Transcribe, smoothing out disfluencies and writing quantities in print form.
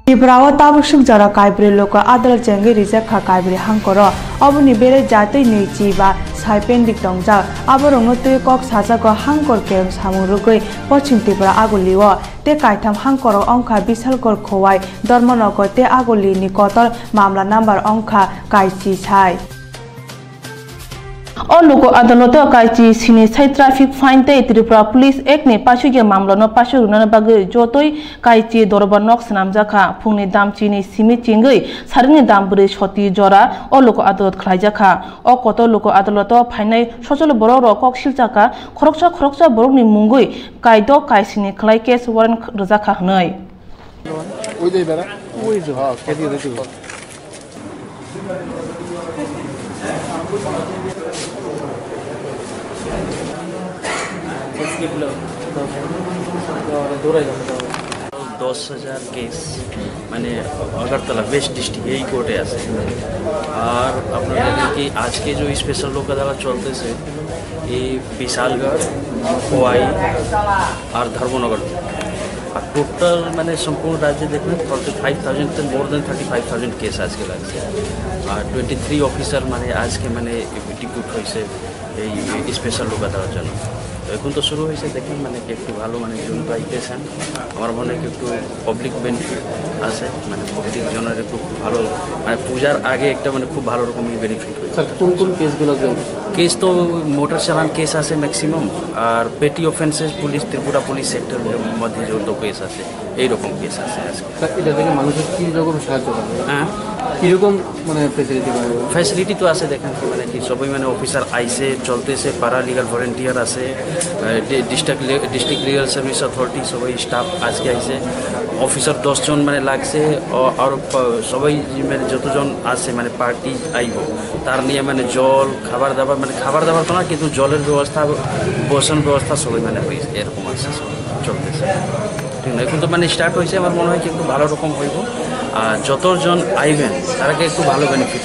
Ibrawa tabusuk jara kaibri loka adal jengi rijak kha kaibri hangkoro oboni bere jatui neichi ba saipendik tongjak aborong tui kok sajago hangkor kem samurugoi pochim Tripura aguliwo te kaitam hangkoro ongkha bisalkor khowai Dharmanagar te aguli ni kotor mamla number ongkha kaichi sai Oluko adaloto kaichi sini sai traffic fine te Tripura Police Act ni pashuge mamla no pashu runana bagui jotoi kaichi dorbanok sanamjaka phungni damchi ni simi chingui sarini damburi shoti jora oluko adalot khlaijaka o koto loko adaloto phainai sojol borok ro kok siljaka khoroksa borok ni mungui kaido kaisini khlai case warrant rojaka hnai ওই যে বেরা ওই যে হ্যাঁ কেটে দিতে दस हजार case माने अगरतला वेस्ट डिस्ट्रिक्ट यही कोर्टे আছে और अपना कि आज के जो स्पेशल लोक अदालत चलते से ये विशालगढ़ खोवाई और धर्मनगर और टोटल माने संपूर्ण राज्य देखने 35,000 मोर देन 35,000 केस आज के लगे और 23 ऑफिसर माने आज के माने डिप्यूट হইছে এই স্পেশাল লোক আদালত জন্য এখন তো শুরু হয়েছে দেখেন মানে একটু ভালো মানে জন পাইতেছেন আমার মনে হয় একটু পাবলিক বেনিফিট আছে মানে প্রত্যেক জনের একটু ভালো মানে পূজার আগে একটা মানে খুব ভালো রকমের বেনিফিট হয়েছে কোন কোন কেসগুলো কেস তো মোটর চালান কেস আছে ম্যাক্সিমাম আর পেটি offences police Tripura police sector মধ্যে যত কেস আছে এইরকম কেস আছে আজকে এটা থেকে মানুষের কী রকম সাহায্য করে হ্যাঁ কীরকম মানে ফ্যাসিলিটি তো আছে দেখেন মানে কি সবাই মানে অফিসার আইসে চলতেছে পারা লিগাল ভলেন্টিয়ার আছে ডিস্ট্রিক্ট লিগাল সার্ভিস অথরিটি সবাই স্টাফ আজকে আইসে অফিসার 10 জন মানে লাগছে আর সবাই মানে যতজন আছে মানে পার্টি আইব তার নিয়ে মানে জল খাবার দাবার মানে খাবার দাবার তো না কিন্তু জলের ব্যবস্থা বসার ব্যবস্থা সবাই মানে এরকম আছে চলতেছে ঠিক না এখন তো মানে স্টার্ট হয়েছে আমার মনে হয় কি একটু ভালো রকম হইব আর যতজন আইবেন তারাকে একটু ভালো বেনিফিট